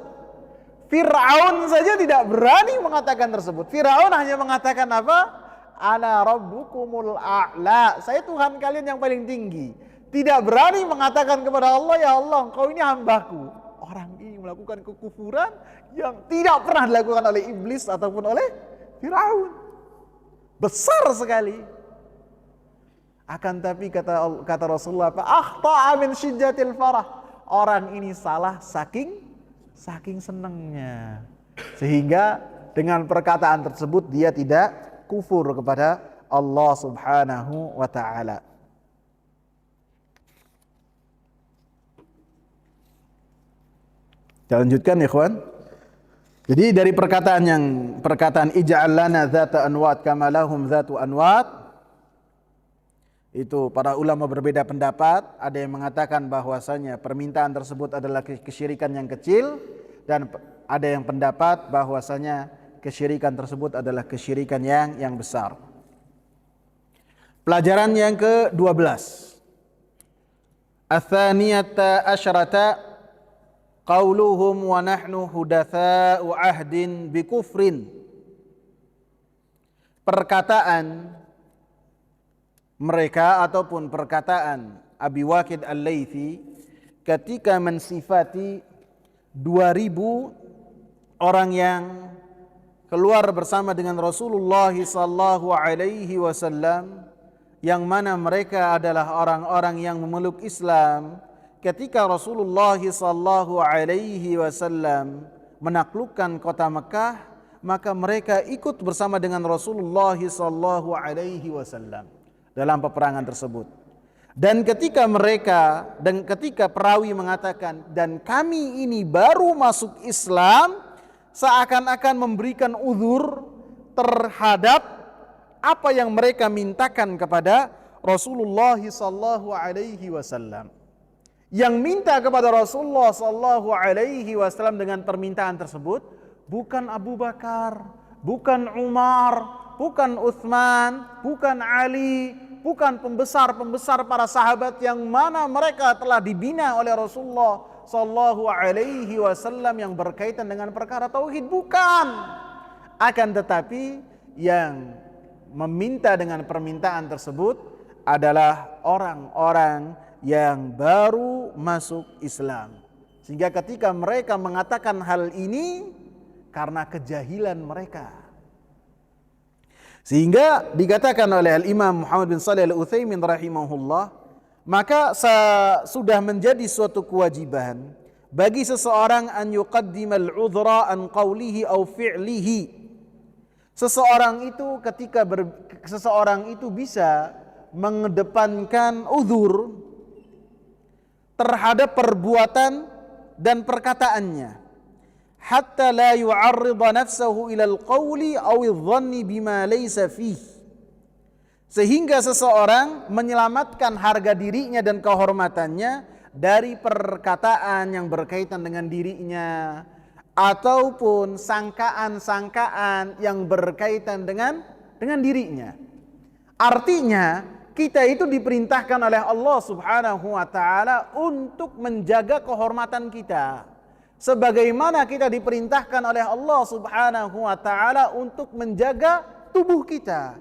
Fir'aun saja tidak berani mengatakan tersebut. Fir'aun hanya mengatakan apa? Ana rabbukumul a'la. Saya Tuhan kalian yang paling tinggi. Tidak berani mengatakan kepada Allah, ya Allah, engkau ini hambaku. Orang ini melakukan kekufuran yang tidak pernah dilakukan oleh iblis ataupun oleh Firaun. Besar sekali. Akan tapi kata Rasulullah, akhta'a min syiddatil farah. Orang ini salah saking senangnya. Sehingga dengan perkataan tersebut dia tidak kufur kepada Allah subhanahu wa ta'ala. Kita lanjutkan ya ikhwan. Jadi dari perkataan ij'al lana dzata anwat kama lahum dzatu anwat, itu para ulama berbeda pendapat. Ada yang mengatakan bahwasanya permintaan tersebut adalah kesyirikan yang kecil, dan ada yang pendapat bahwasanya kesyirikan tersebut adalah kesyirikan yang besar. Pelajaran yang ke-12. Ats-tsaniyata asyrata qauluhum wa nahnu hudatsa'u ahdin bi kufrin. Perkataan mereka ataupun perkataan Abi Waqid Al-Laitsi ketika mensifati 2000 orang yang keluar bersama dengan Rasulullah sallallahu alaihi wasallam, yang mana mereka adalah orang-orang yang memeluk Islam. Ketika Rasulullah sallallahu alaihi wasallam menaklukkan kota Mekah, maka mereka ikut bersama dengan Rasulullah sallallahu alaihi wasallam dalam peperangan tersebut. Dan ketika perawi mengatakan, dan kami ini baru masuk Islam, seakan-akan memberikan uzur terhadap apa yang mereka mintakan kepada Rasulullah sallallahu alaihi wasallam. Yang minta kepada Rasulullah sallallahu alaihi wasallam dengan permintaan tersebut bukan Abu Bakar, bukan Umar, bukan Utsman, bukan Ali, bukan pembesar-pembesar para sahabat yang mana mereka telah dibina oleh Rasulullah sallallahu alaihi wasallam yang berkaitan dengan perkara tauhid, bukan. Akan tetapi yang meminta dengan permintaan tersebut adalah orang-orang yang baru masuk Islam. Sehingga ketika mereka mengatakan hal ini karena kejahilan mereka. Sehingga dikatakan oleh Al-Imam Muhammad bin Shalih Al-Utsaimin rahimahullah, maka sudah menjadi suatu kewajiban bagi seseorang an yuqaddimal udhra an qawlihi aw fi'lihi. Seseorang itu bisa mengedepankan uzur terhadap perbuatan dan perkataannya, hatta la yu'arrida nafsahu ila al-qawli aw adh-dhanni bima laysa fihi. Sehingga seseorang menyelamatkan harga dirinya dan kehormatannya dari perkataan yang berkaitan dengan dirinya ataupun sangkaan-sangkaan yang berkaitan dengan dirinya. Artinya kita itu diperintahkan oleh Allah Subhanahu wa taala untuk menjaga kehormatan kita. Sebagaimana kita diperintahkan oleh Allah Subhanahu wa taala untuk menjaga tubuh kita.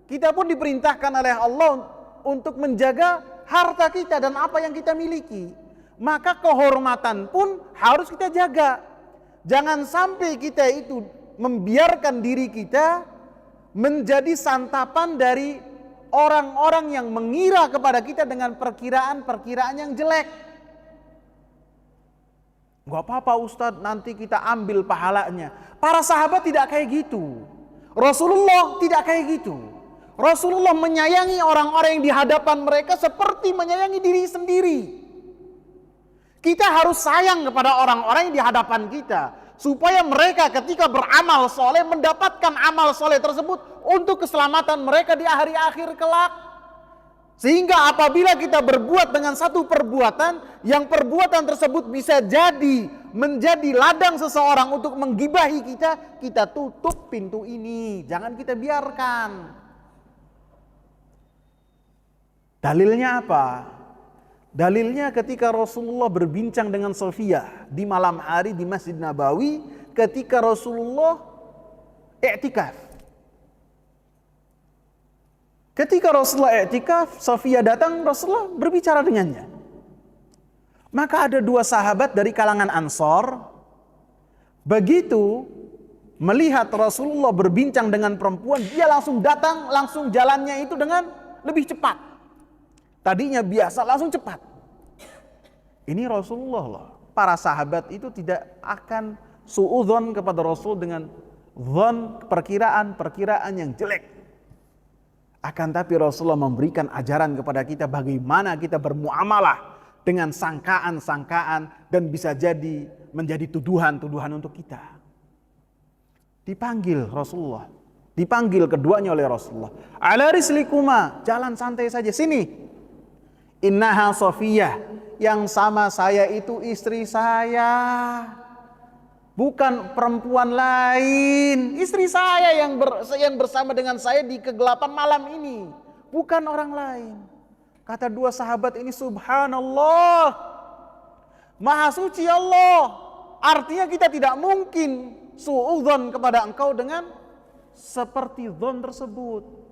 Kita pun diperintahkan oleh Allah untuk menjaga harta kita dan apa yang kita miliki. Maka kehormatan pun harus kita jaga. Jangan sampai kita itu membiarkan diri kita menjadi santapan dari orang-orang yang mengira kepada kita dengan perkiraan-perkiraan yang jelek. Gak apa-apa Ustadz, nanti kita ambil pahalanya. Para sahabat tidak kayak gitu. Rasulullah tidak kayak gitu. Rasulullah menyayangi orang-orang yang di hadapan mereka seperti menyayangi diri sendiri. Kita harus sayang kepada orang-orang yang di hadapan kita, supaya mereka ketika beramal soleh mendapatkan amal soleh tersebut untuk keselamatan mereka di hari akhir kelak. Sehingga apabila kita berbuat dengan satu perbuatan, yang perbuatan tersebut bisa jadi menjadi ladang seseorang untuk menggibahi kita, kita tutup pintu ini, jangan kita biarkan. Dalilnya apa? Dalilnya ketika Rasulullah berbincang dengan Sofiyah di malam hari di Masjid Nabawi ketika Rasulullah i'tikaf. Ketika Rasulullah i'tikaf, Sofiyah datang, Rasulullah berbicara dengannya. Maka ada dua sahabat dari kalangan Ansor, begitu melihat Rasulullah berbincang dengan perempuan, dia langsung datang, langsung jalannya itu dengan lebih cepat. Tadinya biasa, langsung cepat. Ini Rasulullah loh. Para sahabat itu tidak akan suudzon kepada Rasul dengan dzon, perkiraan yang jelek. Akan tapi Rasulullah memberikan ajaran kepada kita bagaimana kita bermuamalah dengan sangkaan-sangkaan dan bisa jadi menjadi tuduhan-tuduhan untuk kita. Dipanggil Rasulullah. Dipanggil keduanya oleh Rasulullah. Ala rislikuma, jalan santai saja, sini. Innaha Sofiyah, yang sama saya itu istri saya, bukan perempuan lain. Istri saya yang bersama dengan saya di kegelapan malam ini, bukan orang lain. Kata dua sahabat ini, subhanallah, maha suci Allah. Artinya kita tidak mungkin suudzon kepada engkau dengan seperti dzon tersebut.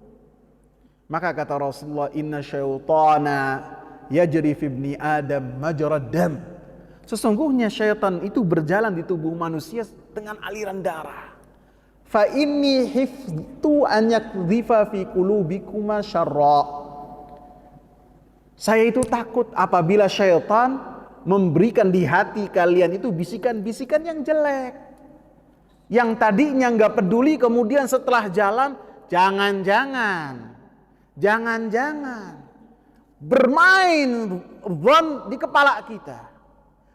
Maka kata Rasulullah, inna syaitana yajri fi ibni Adam majrad dam. Sesungguhnya syaitan itu berjalan di tubuh manusia dengan aliran darah. Fa inni hiftu an yakdhifa fi qulubikuma syarra. Saya itu takut apabila syaitan memberikan di hati kalian itu bisikan-bisikan yang jelek. Yang tadinya enggak peduli, kemudian setelah jalan, jangan-jangan bermain dzon di kepala kita.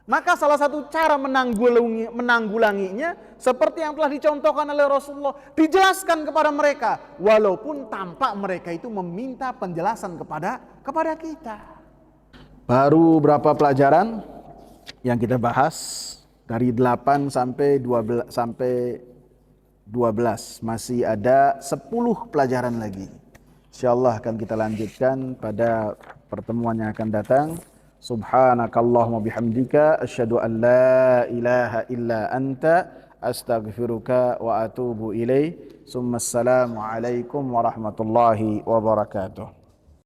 Maka salah satu cara menanggulanginya seperti yang telah dicontohkan oleh Rasulullah, dijelaskan kepada mereka walaupun tampak mereka itu meminta penjelasan kepada kita. Baru berapa pelajaran yang kita bahas? Dari 8 sampai 12 masih ada 10 pelajaran lagi. InsyaAllah akan kita lanjutkan pada pertemuan yang akan datang. Subhanakallahumma bihamdika asyhadu an la ilaha illa anta astaghfiruka wa atubu ilaih. Assalamu alaikum warahmatullahi wabarakatuh.